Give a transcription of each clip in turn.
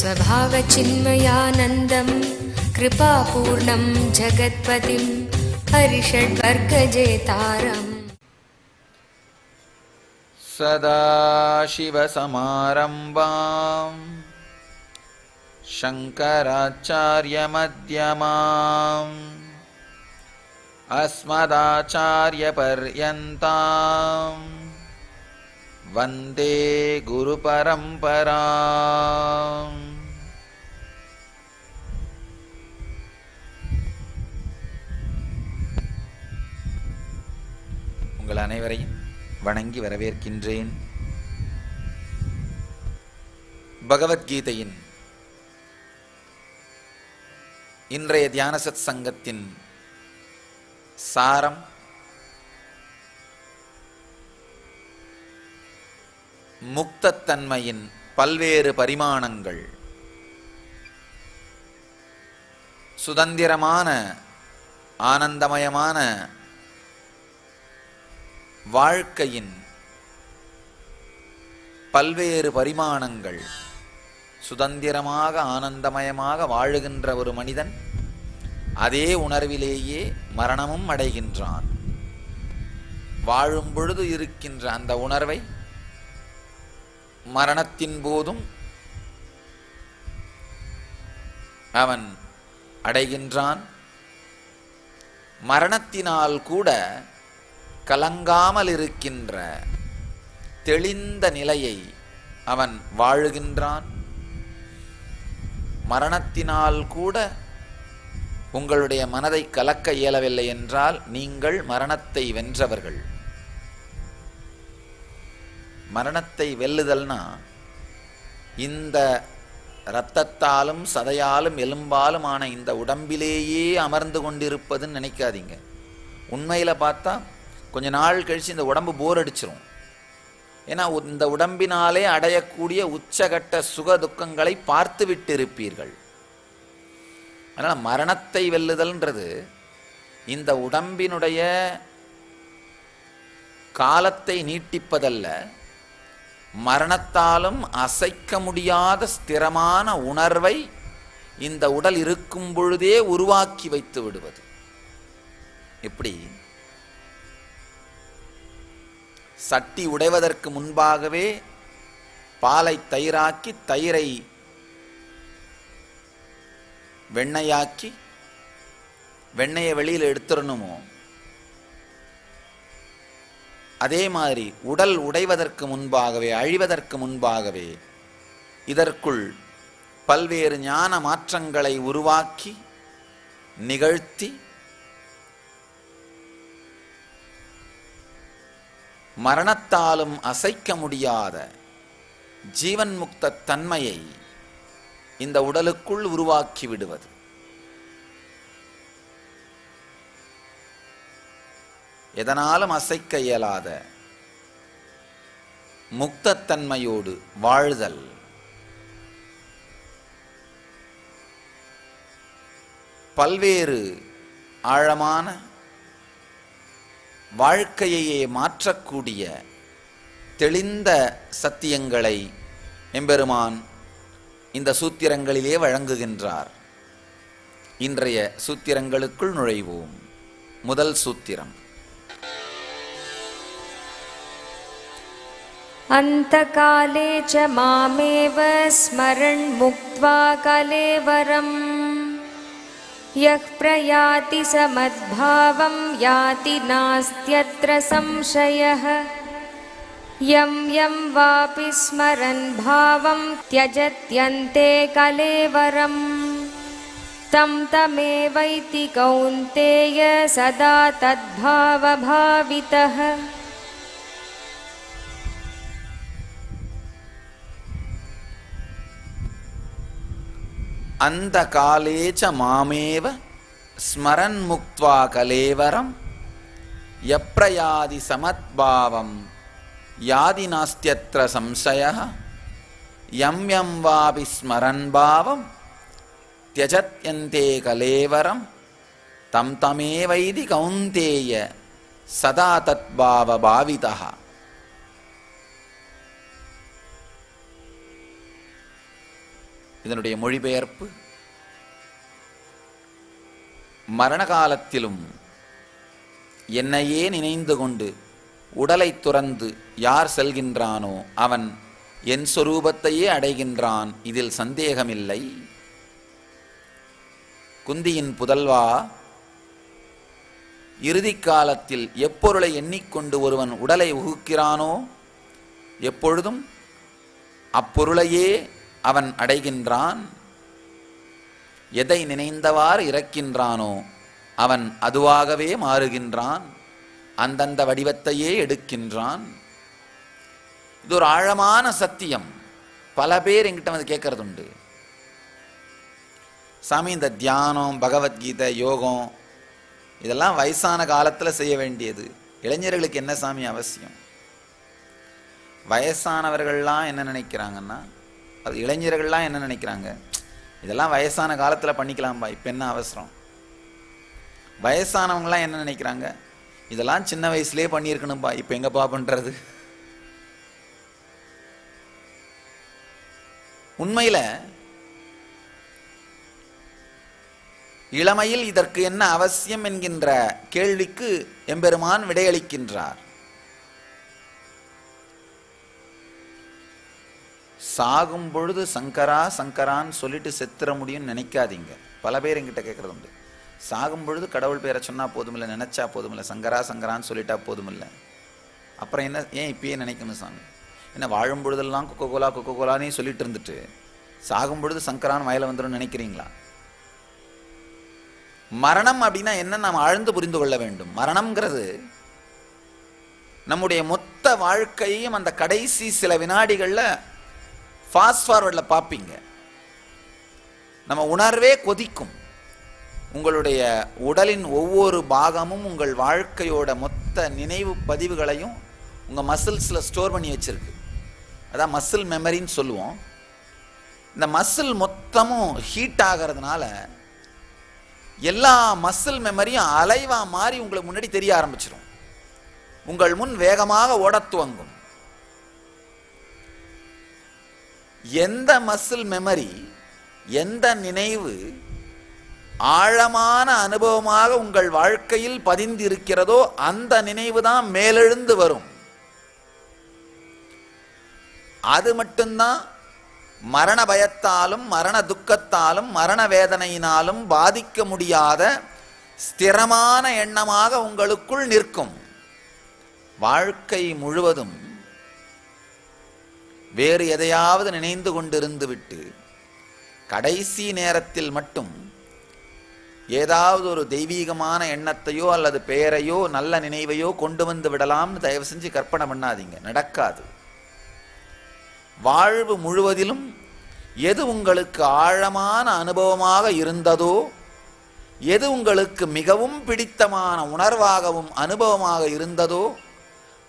स्वभावचिन्मयानन्दं कृपापूर्णं जगत्पतिं हरिषड्वर्गजेतारम् सदाशिवसमारम्भां शङ्कराचार्यमध्यमाम् अस्मदाचार्यपर्यन्तां वन्दे गुरुपरम्पराम्. உங்கள் அனைவரையும் வணங்கி வரவேற்கின்றேன். பகவத்கீதையின் இன்றைய தியான சத் சங்கத்தின் சாரம் முக்தத்தன்மையின் பல்வேறு பரிமாணங்கள், சுதந்திரமான ஆனந்தமயமான வாழ்க்கையின் பல்வேறு பரிமாணங்கள். சுதந்திரமாக ஆனந்தமயமாக வாழுகின்ற ஒரு மனிதன் அதே உணர்விலேயே மரணமும் அடைகின்றான். வாழும் பொழுது இருக்கின்ற அந்த உணர்வை மரணத்தின் போதும் அவன் அடைகின்றான். மரணத்தினால் கூட கலங்காமல் இருக்கின்ற தெளிந்த நிலையை அவன் வாழுகின்றான். மரணத்தினால் கூட உங்களுடைய மனதை கலக்க இயலவில்லை என்றால் நீங்கள் மரணத்தை வென்றவர்கள். மரணத்தை வெல்லுதல்னா இந்த இரத்தத்தாலும் சதையாலும் எலும்பாலுமான இந்த உடம்பிலேயே அமர்ந்து கொண்டிருப்பதுன்னு நினைக்காதீங்க. உண்மையில் பார்த்தா கொஞ்ச நாள் கழித்து இந்த உடம்பு போர் அடிச்சிரும். ஏன்னா இந்த உடம்பினாலே அடையக்கூடிய உச்சகட்ட சுக துக்கங்களை பார்த்து விட்டு இருப்பீர்கள். அதனால் மரணத்தை வெல்லுதல்ன்றது இந்த உடம்பினுடைய காலத்தை நீட்டிப்பதல்ல, மரணத்தாலும் அசைக்க முடியாத ஸ்திரமான உணர்வை இந்த உடல் இருக்கும் பொழுதே உருவாக்கி வைத்து விடுவது. எப்படி சட்டி உடைவதற்கு முன்பாகவே பாலை தயிராக்கி, தயிரை வெண்ணையாக்கி, வெண்ணையை வெளியில் எடுத்துடணுமோ, அதே மாதிரி உடல் உடைவதற்கு முன்பாகவே, அழிவதற்கு முன்பாகவே இதற்குள் பல்வேறு ஞான மாற்றங்களை உருவாக்கி நிகழ்த்தி மரணத்தாலும் அசைக்க முடியாத ஜீவன் முக்த தன்மையை இந்த உடலுக்குள் உருவாக்கி விடுவது. எதனாலும் அசைக்க இயலாத முக்தத்தன்மையோடு வாழ்தல். பல்வேறு ஆழமான வாழ்க்கையையே மாற்றக்கூடிய தெளிந்த சத்தியங்களை எம்பெருமான் இந்த சூத்திரங்களிலே வழங்குகின்றார். இன்றைய சூத்திரங்களுக்குள் நுழைவோம். முதல் சூத்திரம். अन्तकाले च मामेव स्मरन् मुक्त्वा कलेवरम् यः प्रयाति समद्भावं याति नास्त्यत्र संशयः यं यं वापि स्मरन् भावं त्यजत्यन्ते कलेवरं तं तमेवैति कौन्तेय सदा तद्भावभावितः. அந்த காலேச்ச மாமேவ ஸ்மரன் முக்த்வா கலேவரம் யப்ரயாதி சமத்பாவம் யாதி நாஸ்த்யத்ர சம்சயः யம் யம் வாபி ஸ்மரன் பாவம் த்யஜத்யந்தே கலேவரம் தம் தமேவைதி கௌந்தேய சதா தத்பாவ பாவிதः. இதனுடைய மொழிபெயர்ப்பு, மரண காலத்திலும் என்னையே நினைந்து கொண்டு உடலை துறந்து யார் செல்கின்றானோ அவன் என் சொரூபத்தையே அடைகின்றான், இதில் சந்தேகமில்லை. குந்தியின் புதல்வா, இறுதி காலத்தில் எப்பொருளை எண்ணிக்கொண்டு ஒருவன் உடலை உகுக்கிறானோ எப்பொழுதும் அப்பொருளையே அவன் அடைகின்றான். எதை நினைந்தவாறு இறக்கின்றானோ அவன் அதுவாகவே மாறுகின்றான், அந்தந்த வடிவத்தையே எடுக்கின்றான். இது ஒரு ஆழமான சத்தியம். பல பேர் என்கிட்ட வந்து கேட்கறது உண்டு, சாமி இந்த தியானம், பகவத்கீதை, யோகம் இதெல்லாம் வயசான காலத்தில் செய்ய வேண்டியது, இளைஞர்களுக்கு என்ன சாமி அவசியம்? வயசானவர்கள்லாம் என்ன நினைக்கிறாங்கன்னா, அது இளைஞர்கள்லாம் என்ன நினைக்கிறாங்க, இதெல்லாம் வயசான காலத்தில் பண்ணிக்கலாம்பா, இப்போ என்ன அவசரம்? வயசானவங்களாம் என்ன நினைக்கிறாங்க, இதெல்லாம் சின்ன வயசுலேயே பண்ணியிருக்கணும்பா, இப்போ எங்கப்பா பண்ணுறது? உண்மையில் இளமையில் இதற்கு என்ன அவசியம் என்கின்ற கேள்விக்கு எம்பெருமான் விடையளிக்கின்றார். சாகும் பொழுது சங்கரா சங்கரான்னு சொல்லிட்டு செத்துற முடியும்னு நினைக்காதீங்க. பல பேர் என்கிட்ட கேட்கறது உண்டு, சாகும் பொழுது கடவுள் பேரை சொன்னால் போதுமில்லை, நினைச்சா போதுமில்லை, சங்கரா சங்கரான்னு சொல்லிட்டா போதுமில்லை, அப்புறம் என்ன ஏன் இப்பயே நினைக்கணும் சாமி? என்ன வாழும் பொழுதெல்லாம் கொக்கோகோலா கொக்கோகோலானே சொல்லிட்டு இருந்துட்டு சாகும் பொழுது சங்கரான்னு வயலை வந்துடும் நினைக்கிறீங்களா? மரணம் அப்படின்னா என்ன நாம் ஆழ்ந்து புரிந்து கொள்ள வேண்டும். மரணம்ங்கிறது நம்முடைய மொத்த வாழ்க்கையும் அந்த கடைசி சில வினாடிகளில் ஃபாஸ்ட் ஃபார்வர்டில் பார்ப்பீங்க. நம்ம உணர்வே கொதிக்கும். உங்களுடைய உடலின் ஒவ்வொரு பாகமும் உங்கள் வாழ்க்கையோட மொத்த நினைவு பதிவுகளையும் உங்கள் மசில்ஸில் ஸ்டோர் பண்ணி வச்சிருக்கு. அதான் மசில் மெமரின்னு சொல்லுவோம். இந்த மசில் மொத்தமும் ஹீட் ஆகிறதுனால எல்லா மசில் மெமரியும் அலைவா மாறி உங்களுக்கு முன்னாடி தெரிய ஆரம்பிச்சிடும். உங்கள் முன் வேகமாக ஓடத் துவங்கும். எந்த மசில் மெமரி, எந்த நினைவு ஆழமான அனுபவமாக உங்கள் வாழ்க்கையில் பதிந்து இருக்கிறதோ அந்த நினைவு தான் மேலெழுந்து வரும். அது மட்டும்தான் மரண பயத்தாலும் மரண துக்கத்தாலும் மரண வேதனையினாலும் பாதிக்க முடியாத ஸ்திரமான எண்ணமாக உங்களுக்குள் நிற்கும். வாழ்க்கை முழுவதும் வேறு எதையாவது நினைந்து கொண்டிருந்து விட்டு கடைசி நேரத்தில் மட்டும் ஏதாவது ஒரு தெய்வீகமான எண்ணத்தையோ அல்லது பெயரையோ நல்ல நினைவையோ கொண்டு வந்து விடலாம்னு தயவு செஞ்சு கற்பனை பண்ணாதீங்க, நடக்காது. வாழ்வு முழுவதிலும் எது உங்களுக்கு ஆழமான அனுபவமாக இருந்ததோ, எது உங்களுக்கு மிகவும் பிடித்தமான உணர்வாகவும் அனுபவமாக இருந்ததோ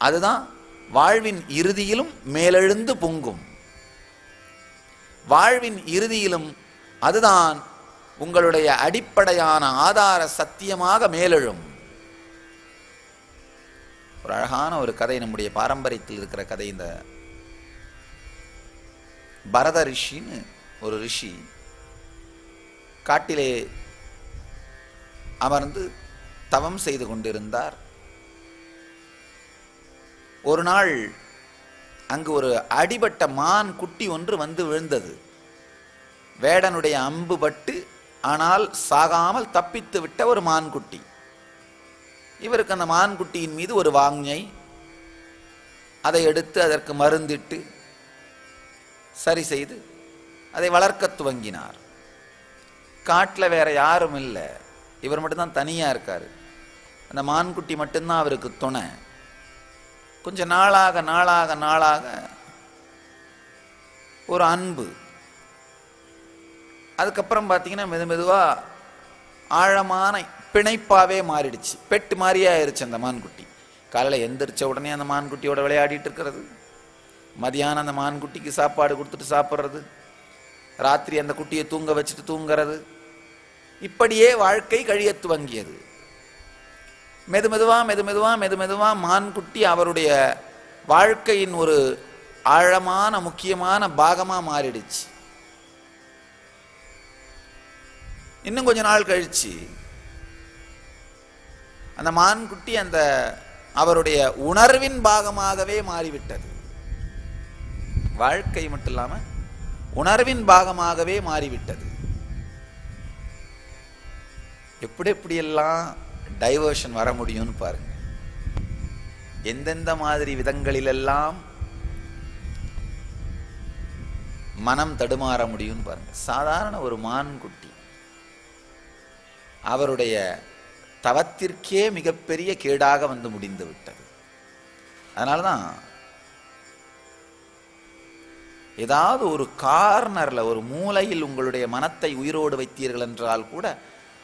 அதுதான் வாழ்வின் இறுதியிலும் மேலெழுந்து பொங்கும். வாழ்வின் இறுதியிலும் அதுதான் உங்களுடைய அடிப்படையான ஆதார சத்தியமாக மேலெழும். ஒரு அழகான ஒரு கதை, நம்முடைய பாரம்பரியத்தில் இருக்கிற கதை. இந்த பரத ரிஷின்னு ஒரு ரிஷி காட்டிலே அமர்ந்து தவம் செய்து கொண்டிருந்தார். ஒரு நாள் அங்கு ஒரு அடிபட்ட மான் குட்டி ஒன்று வந்து விழுந்தது. வேடனுடைய அம்பு பட்டு ஆனால் சாகாமல் தப்பித்து விட்ட ஒரு மான்குட்டி. இவருக்கு அந்த மான்குட்டியின் மீது ஒரு வாஞ்சை. அதை எடுத்து அதற்கு மருந்திட்டு சரி செய்து அதை வளர்க்க துவங்கினார். காட்டில் வேற யாரும் இல்லை, இவர் மட்டும்தான் தனியாக இருக்கார். அந்த மான்குட்டி மட்டும்தான் அவருக்கு துணை. கொஞ்சம் நாளாக நாளாக நாளாக ஒரு அன்பு, அதுக்கப்புறம் பார்த்தீங்கன்னா மெதுவாக ஆழமான பிணைப்பாகவே மாறிடுச்சு. பெட்டு மாதிரியே ஆயிடுச்சு அந்த மான்குட்டி. காலையில் எந்திரிச்ச உடனே அந்த மான்குட்டியோட விளையாடிட்டு இருக்கிறது, மதியானம் அந்த மான்குட்டிக்கு சாப்பாடு கொடுத்துட்டு சாப்பிட்றது, ராத்திரி அந்த குட்டியை தூங்க வச்சுட்டு தூங்குறது, இப்படியே வாழ்க்கை கழிய துவங்கியது. மெதுமெதுவா மான்குட்டி அவருடைய வாழ்க்கையின் ஒரு ஆழமான முக்கியமான பாகமாக மாறிடுச்சு. இன்னும் கொஞ்ச நாள் கழிச்சு அந்த மான்குட்டி அந்த அவருடைய உணர்வின் பாகமாகவே மாறிவிட்டது. வாழ்க்கை மட்டும் இல்லாம உணர்வின் பாகமாகவே மாறிவிட்டது. எப்படியெல்லாம் டைவர்ஷன் வர முடியும்னு பாருங்க. எந்தெந்த மாதிரி விதங்களிலெல்லாம் மனம் தடுமாற முடியும்னு பாருங்க. சாதாரண ஒரு மான்குட்டி அவருடைய தவத்திற்கே மிகப்பெரிய கேடாக வந்து முடிந்து விட்டது. அதனாலதான் ஏதாவது ஒரு கார்னர்ல ஒரு மூலையில் உங்களுடைய மனத்தை உயிரோடு வைத்தீர்கள் என்றால் கூட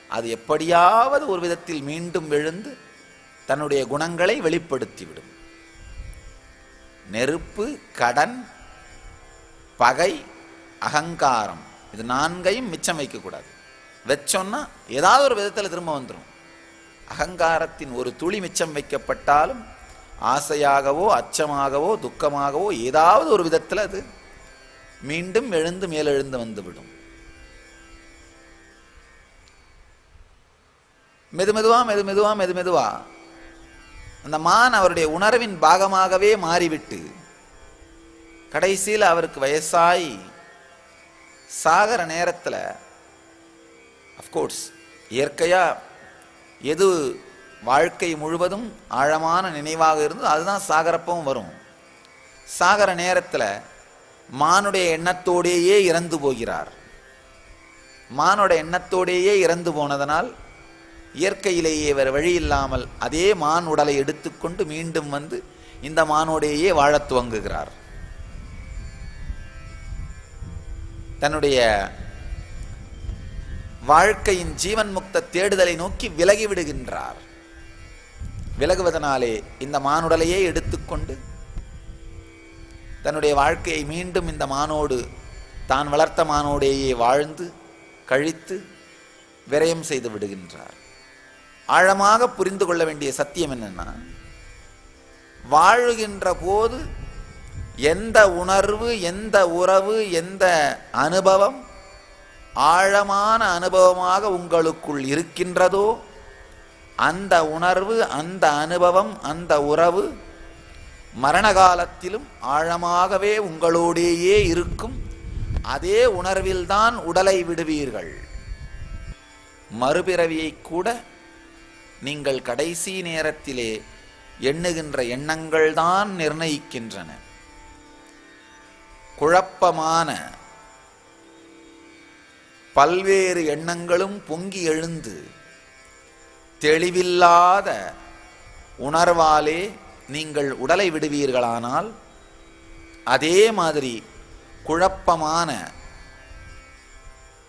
அது எப்படியாவது ஒரு விதத்தில் மீண்டும் எழுந்து தன்னுடைய குணங்களை வெளிப்படுத்திவிடும். நெருப்பு, கடன், பகை, அகங்காரம், இது நான்கையும் மிச்சம் வைக்கக்கூடாது. வச்சோன்னா ஏதாவது ஒரு விதத்தில் திரும்ப வந்துடும். அகங்காரத்தின் ஒரு துளி மிச்சம் வைக்கப்பட்டாலும் ஆசையாகவோ அச்சமாகவோ துக்கமாகவோ ஏதாவது ஒரு விதத்தில் அது மீண்டும் எழுந்து மேலெழுந்து வந்துவிடும். மெதுமெதுவா அந்த மான் அவருடைய உணர்வின் பாகமாகவே மாறிவிட்டு கடைசியில் அவருக்கு வயசாய் சாகர நேரத்தில் அஃப்கோர்ஸ் இயற்கையா எது வாழ்க்கை முழுவதும் ஆழமான நினைவாக இருந்தது அதுதான் சாகரப்பவும் வரும். சாகர நேரத்தில் மானுடைய எண்ணத்தோடேயே இறந்து போகிறார். மானோட எண்ணத்தோடேயே இறந்து போனதனால் இயற்கையிலேயே வேறு வழி இல்லாமல் அதே மான் உடலை எடுத்துக்கொண்டு மீண்டும் வந்து இந்த மானோடையே வாழத் துவங்குகிறார். தன்னுடைய வாழ்க்கையின் ஜீவன் முக்த தேடுதலை நோக்கி விலகி விடுகின்றார். விலகுவதனாலே இந்த மானுடலையே எடுத்துக்கொண்டு தன்னுடைய வாழ்க்கையை மீண்டும் இந்த மானோடு தான் வளர்த்த மானோடையே வாழ்ந்து கழித்து விரயம் செய்து விடுகின்றார். ஆழமாக புரிந்து கொள்ள வேண்டிய சத்தியம் என்னன்னா, வாழுகின்ற போது எந்த உணர்வு, எந்த உறவு, எந்த அனுபவம் ஆழமான அனுபவமாக உங்களுக்குள் இருக்கின்றதோ அந்த உணர்வு, அந்த அனுபவம், அந்த உறவு மரண காலத்திலும் ஆழமாகவே உங்களோடேயே இருக்கும். அதே உணர்வில்தான் உடலை விடுவீர்கள். மறுபிறவியை கூட நீங்கள் கடைசி நேரத்திலே எண்ணுகின்ற எண்ணங்கள் தான் நிர்ணயிக்கின்றன. குழப்பமான பல்வேறு எண்ணங்களும் பொங்கி எழுந்து தெளிவில்லாத உணர்வாலே நீங்கள் உடலை விடுவீர்களானால் அதே மாதிரி குழப்பமான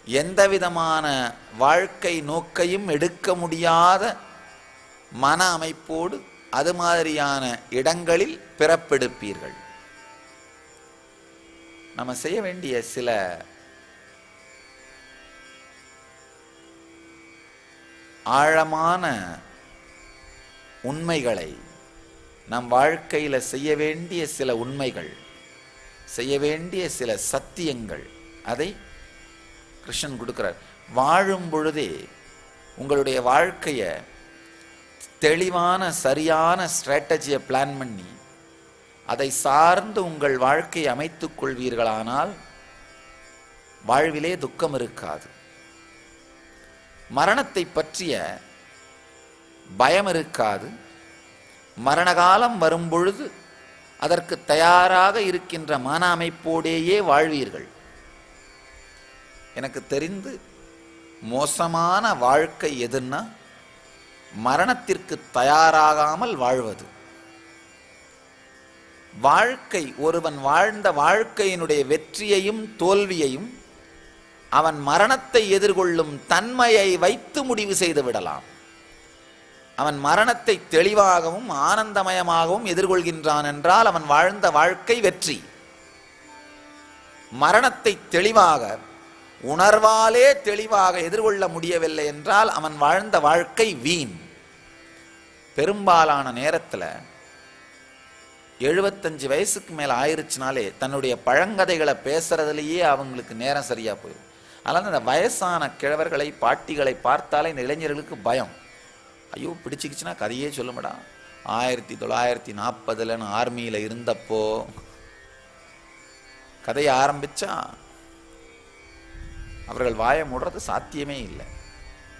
எந்தவிதமான வாழ்க்கை நோக்கையும் எடுக்க முடியாத மன அமைப்போடு அது மாதிரியான இடங்களில் பிறப்பெடுப்பீர்கள். நம்ம செய்ய வேண்டிய சில ஆழமான உண்மைகளை, நம் வாழ்க்கையில் செய்ய வேண்டிய சில உண்மைகள், செய்ய வேண்டிய சில சத்தியங்கள், அதை கிருஷ்ணன் கொடுக்கிறார். வாழும் பொழுதே உங்களுடைய வாழ்க்கையை தெளிவான சரியான ஸ்ட்ராட்டஜியை பிளான் பண்ணி அதை சார்ந்து உங்கள் வாழ்க்கையை அமைத்துக் கொள்வீர்களானால் வாழ்விலே துக்கம் இருக்காது. மரணத்தை பற்றிய பயம் இருக்காது. மரணகாலம் வரும்பொழுது அதற்கு தயாராக இருக்கின்ற மன அமைப்போடேயே வாழ்வீர்கள். எனக்கு தெரிந்து மோசமான வாழ்க்கை எதுன்னா மரணத்திற்கு தயாராகாமல் வாழ்வது. வாழ்க்கை, ஒருவன் வாழ்ந்த வாழ்க்கையினுடைய வெற்றியையும் தோல்வியையும் அவன் மரணத்தை எதிர்கொள்ளும் தன்மையை வைத்து முடிவு செய்து விடலாம். அவன் மரணத்தை தெளிவாகவும் ஆனந்தமயமாகவும் எதிர்கொள்கின்றான் என்றால் அவன் வாழ்ந்த வாழ்க்கை வெற்றி. மரணத்தை தெளிவாக உணர்வாலே தெளிவாக எதிர்கொள்ள முடியவில்லை என்றால் அவன் வாழ்ந்த வாழ்க்கை வீண். பெரும்பாலான நேரத்தில் 75 வயசுக்கு மேலே ஆயிருச்சுனாலே தன்னுடைய பழங்கதைகளை பேசுறதுலேயே அவங்களுக்கு நேரம் சரியா போயிடும். அதனால் இந்த வயசான கிழவர்களை பாட்டிகளை பார்த்தாலே இந்த இளைஞர்களுக்கு பயம். ஐயோ பிடிச்சிக்கிச்சுன்னா கதையே சொல்லுமடா, 1940 நான் ஆர்மியில் இருந்தப்போ கதையை ஆரம்பிச்சா அவர்கள் வாயை மூடுறது சாத்தியமே இல்லை.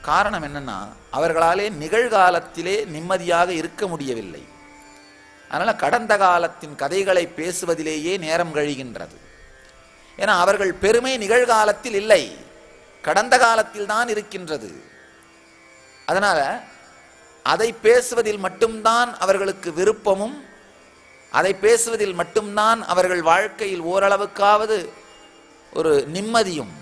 காரணம் என்னன்னா, அவர்களாலே நிகழ்காலத்திலே நிம்மதியாக இருக்க முடியவில்லை. அதனால கடந்த காலத்தின் கதைகளை பேசுவதிலேயே நேரம் கழிகின்றது. ஏன்னா அவர்கள் பெருமை நிகழ்காலத்தில் இல்லை, கடந்த காலத்தில் தான் இருக்கின்றது. அதனால அதை பேசுவதில் மட்டும்தான் அவர்களுக்கு விருப்பமும், அதை பேசுவதில் மட்டும்தான் அவர்கள் வாழ்க்கையில் ஓரளவுக்காவது ஒரு நிம்மதியும்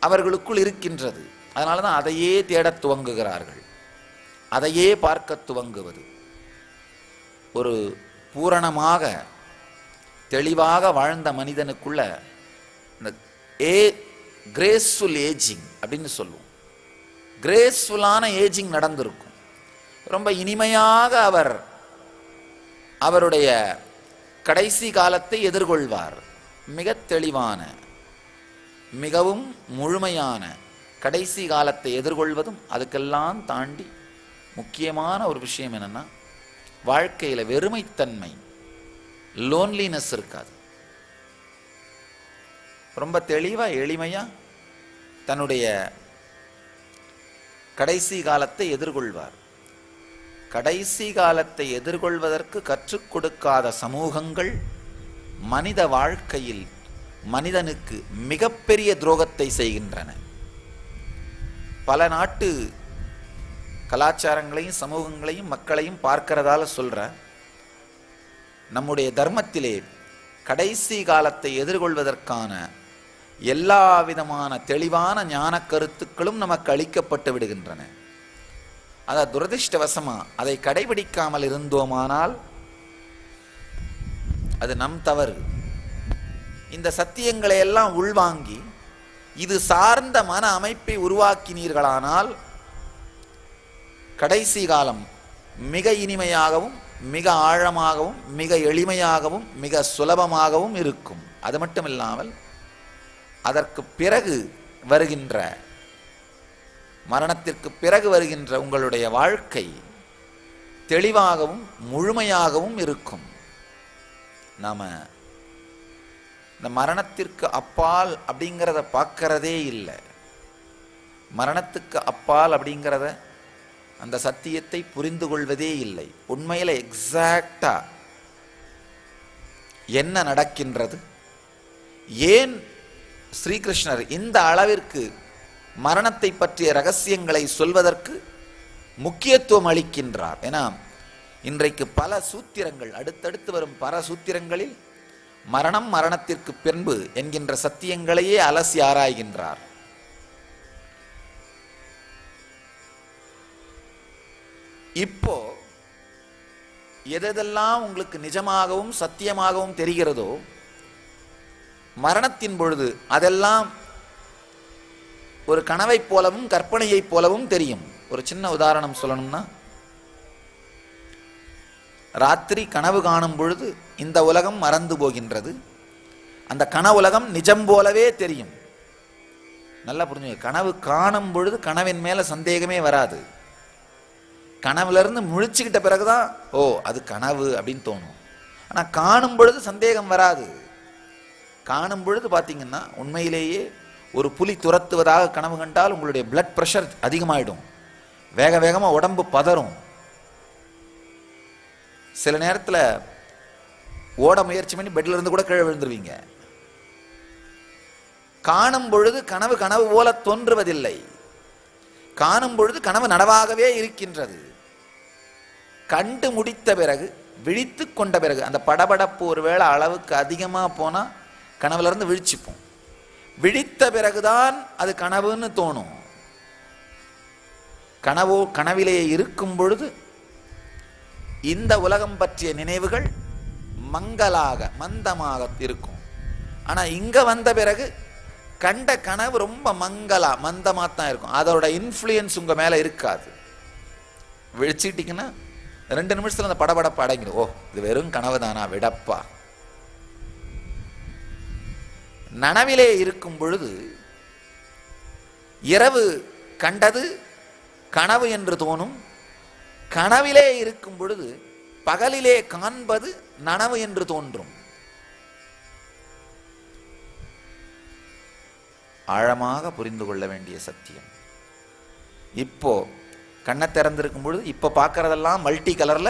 அவர்களுக்குள் இருக்கின்றது. அதனால தான் அதையே தேடத் துவங்குகிறார்கள், அதையே பார்க்க துவங்குவது. ஒரு பூரணமாக தெளிவாக வாழ்ந்த மனிதனுக்குள்ள இந்த கிரேஸ்ஃபுல் ஏஜிங் அப்படின்னு சொல்லுவோம். கிரேஸ்ஃபுல்லான ஏஜிங் நடந்திருக்கும். ரொம்ப இனிமையாக அவர் அவருடைய கடைசி காலத்தை எதிர்கொள்வார். மிக தெளிவான, மிகவும் முழுமையான கடைசி காலத்தை எதிர்கொள்வதும். அதுக்கெல்லாம் தாண்டி முக்கியமான ஒரு விஷயம் என்னன்னா, வாழ்க்கையில் வெறுமைத்தன்மை, லோன்லினஸ் இருக்காது. ரொம்ப தெளிவா எளிமையா தன்னுடைய கடைசி காலத்தை எதிர்கொள்வார். கடைசி காலத்தை எதிர்கொள்வதற்கு கற்றுக் கொடுக்காத சமூகங்கள் மனித வாழ்க்கையில் மனிதனுக்கு மிகப்பெரிய துரோகத்தை செய்கின்றன. பல நாட்டு கலாச்சாரங்களையும் சமூகங்களையும் மக்களையும் பார்க்கிறதால சொல்ற, நம்முடைய தர்மத்திலே கடைசி காலத்தை எதிர்கொள்வதற்கான எல்லா விதமான தெளிவான ஞான கருத்துக்களும் நமக்கு அளிக்கப்பட்டு விடுகின்றன. அதை துரதிர்ஷ்டவசமா அதை கடைபிடிக்காமல் இருந்தோமானால் அது நம் தவறு. இந்த சத்தியங்களை எல்லாம் உள்வாங்கி இது சார்ந்த மன அமைப்பை உருவாக்கினீர்களானால் கடைசி காலம் மிக இனிமையாகவும் மிக ஆழமாகவும் மிக எளிமையாகவும் மிக சுலபமாகவும் இருக்கும். அது மட்டும் இல்லாமல் அதற்கு பிறகு வருகின்ற, மரணத்திற்கு பிறகு வருகின்ற உங்களுடைய வாழ்க்கை தெளிவாகவும் முழுமையாகவும் இருக்கும். நாம இந்த மரணத்திற்கு அப்பால் அப்படிங்கிறத பார்க்கறதே இல்லை. மரணத்துக்கு அப்பால் அப்படிங்கிறத, அந்த சத்தியத்தை புரிந்து கொள்வதே இல்லை. உண்மையில எக்ஸாக்டா என்ன நடக்கின்றது, ஏன் ஸ்ரீகிருஷ்ணர் இந்த அளவிற்கு மரணத்தை பற்றிய ரகசியங்களை சொல்வதற்கு முக்கியத்துவம் அளிக்கின்றார். ஏன்னா இன்றைக்கு பல சூத்திரங்கள், அடுத்தடுத்து வரும் பல சூத்திரங்களில் மரணம், மரணத்திற்கு பின்பு என்கின்ற சத்தியங்களையே அலசி ஆராய்கின்றார். இப்போ எதெல்லாம் உங்களுக்கு நிஜமாகவும் சத்தியமாகவும் தெரிகிறதோ, மரணத்தின் பொழுது அதெல்லாம் ஒரு கனவைப் போலவும் கற்பனையைப் போலவும் தெரியும். ஒரு சின்ன உதாரணம் சொல்லணும்னா, ராத்திரி கனவு காணும் பொழுது இந்த உலகம் மறந்து போகின்றது, அந்த கனவுலகம் நிஜம் போலவே தெரியும். நல்லா புரிஞ்சுங்க. கனவு காணும் பொழுது கனவின் மேல சந்தேகமே வராது. கனவுல இருந்து முழிச்சுக்கிட்ட பிறகுதான் ஓ அது கனவு அப்படின்னு தோணும். ஆனா காணும் பொழுது சந்தேகம் வராது. காணும் பொழுது பார்த்தீங்கன்னா உண்மையிலேயே ஒரு புலி துரத்துவதாக கனவு கண்டால் உங்களுடைய பிளட் பிரஷர் அதிகமாயிடும், வேக வேகமாக உடம்பு பதறும். சில நேரத்தில் ஓட முயற்சி பண்ணி பெட்ல இருந்து கூட கீழே விழுந்துருவீங்க. காணும் பொழுது கனவு கனவு போல தோன்றுவதில்லை. காணும் பொழுது கனவு நனவாகவே இருக்கின்றது. கண்டு முடித்த பிறகு, விழித்து கொண்ட பிறகு, அந்த படபடப்பு ஒருவேளை அளவுக்கு அதிகமாக போனால் கனவுல இருந்து விழிச்சுப்போம். விழித்த பிறகுதான் அது கனவுன்னு தோணும். கனவிலேயே இருக்கும் பொழுது இந்த உலகம் பற்றிய நினைவுகள் மந்தமாக இருக்கும். ஆனா இங்க வந்த பிறகு கண்ட கனவு ரொம்ப மந்தமா தான் இருக்கும். அதோட இன்ஃப்ளூயன்ஸ் உங்க மேல இருக்காது. விழிச்சுக்கிட்டீங்கன்னா 2 நிமிஷத்துல அந்த படபடப்பு அடங்கிடும். ஓ இது வெறும் கனவு தானா, விடப்பா. நனவிலே இருக்கும் பொழுது இரவு கண்டது கனவு என்று தோணும், கனவிலே இருக்கும் பொழுது பகலிலே காண்பது நனவு என்று தோன்றும். ஆழமாக புரிந்து கொள்ள வேண்டிய சத்தியம். இப்போ கண்ணை திறந்திருக்கும் பொழுது இப்போ பார்க்கறதெல்லாம் மல்டி கலர்ல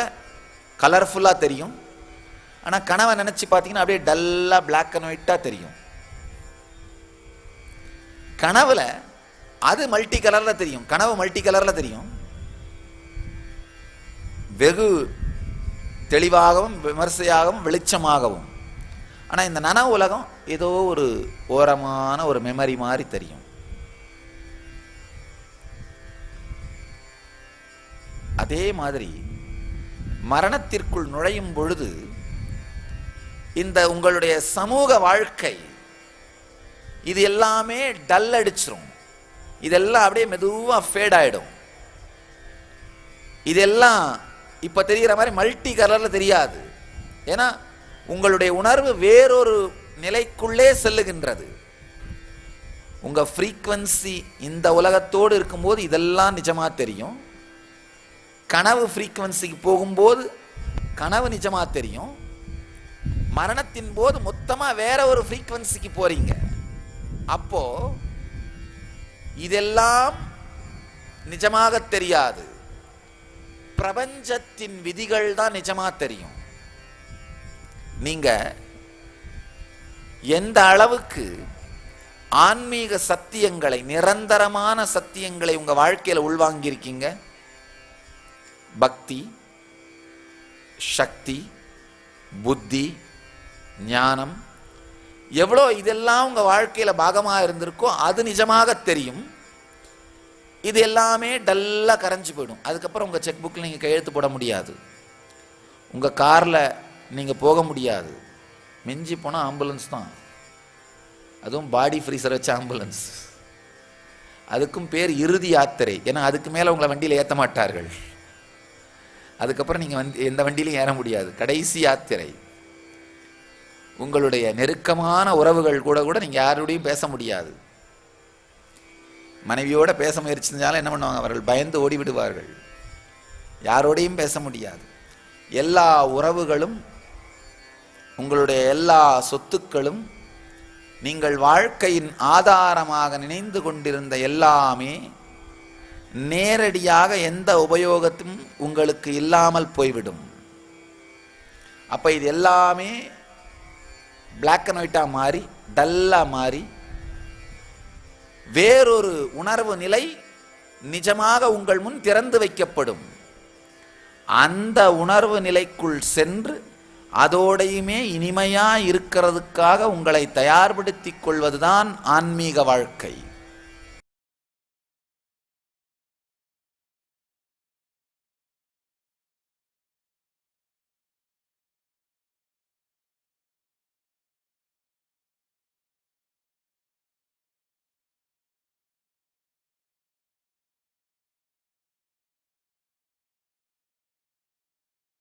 கலர்ஃபுல்லா தெரியும். ஆனா கனவை நினைச்சு பார்த்தீங்கன்னா அப்படியே டல்லா பிளாக் அண்ட் ஒயிட்டா தெரியும். கனவுல அது மல்டி கலர்ல தெரியும், கனவு மல்டி கலர்ல தெரியும், வெகு தெளிவாகவும் விமர்சையாகவும் வெளிச்சமாகவும். ஆனா இந்த நனவு உலகம் ஏதோ ஒரு ஓரமான ஒரு மெமரி மாதிரி தெரியும். அதே மாதிரி மரணத்திற்குள் நுழையும் பொழுது இந்த உங்களுடைய சமூக வாழ்க்கை இது எல்லாமே டல் அடிச்சிரும். இதெல்லாம் அப்படியே மெதுவா ஃபேட் ஆயிடும். இதெல்லாம் இப்ப தெரிகிற மாதிரி மல்டி கலர்ல தெரியாது. ஏன்னா உங்களுடைய உணர்வு வேறொரு நிலைக்குள்ளே செல்லுகின்றது. உங்க ஃப்ரீக்வன்சி இந்த உலகத்தோடு இருக்கும்போது இதெல்லாம் நிஜமா தெரியும். கனவு ஃப்ரீக்வன்சிக்கு போகும்போது கனவு நிஜமா தெரியும். மரணத்தின் போது மொத்தமா வேற ஒரு ஃப்ரீக்வன்சிக்கு போறீங்க. அப்போ இதெல்லாம் நிஜமாக தெரியாது. பிரபஞ்சத்தின் விதிகள் தான் நிஜமா தெரியும். நீங்க எந்த அளவுக்கு ஆன்மீக சத்தியங்களை, நிரந்தரமான சத்தியங்களை உங்க வாழ்க்கையில உள்வாங்கியிருக்கீங்க, பக்தி, சக்தி, புத்தி, ஞானம், எவ்வளோ இதெல்லாம் உங்க வாழ்க்கையில பாகமா இருந்திருக்கோ அது நிஜமாக தெரியும். இது எல்லாமே டல்லா கரைஞ்சு போயிடும். அதுக்கப்புறம் உங்க செக் புக்கில் நீங்க கையெழுத்து போட முடியாது, உங்க கார்ல நீங்க போக முடியாது. மிஞ்சி போனா ஆம்புலன்ஸ் தான், அதுவும் பாடி ஃப்ரீசர் வச்ச ஆம்புலன்ஸ். அதுக்கும் பேர் இறுதி யாத்திரை. ஏன்னா அதுக்கு மேல உங்களை வண்டியில ஏற்ற மாட்டார்கள். அதுக்கப்புறம் நீங்க எந்த வண்டியிலையும் ஏற முடியாது. கடைசி யாத்திரை. உங்களுடைய நெருக்கமான உறவுகள் கூட நீங்க யாரோடையும் பேச முடியாது. மனைவியோட பேச முயற்சி செஞ்சாலும் என்ன பண்ணுவாங்க, அவர்கள் பயந்து ஓடி விடுவார்கள். யாரோடையும் பேச முடியாது. எல்லா உறவுகளும், உங்களுடைய எல்லா சொத்துக்களும், நீங்கள் வாழ்க்கையின் ஆதாரமாக நினைந்து கொண்டிருந்த எல்லாமே நேரடியாக எந்த உபயோகத்தும் உங்களுக்கு இல்லாமல் போய்விடும். அப்ப இது எல்லாமே பிளாக் அண்ட் ஒயிட்டா மாறி டல்லா மாறி வேறொரு உணர்வு நிலை நிஜமாக உங்கள் முன் திறந்து வைக்கப்படும். அந்த உணர்வு நிலைக்குள் சென்று அதோடையுமே இனிமையா இருக்கிறதுக்காக உங்களை தயார்படுத்திக் கொள்வதுதான் ஆன்மீக வாழ்க்கை.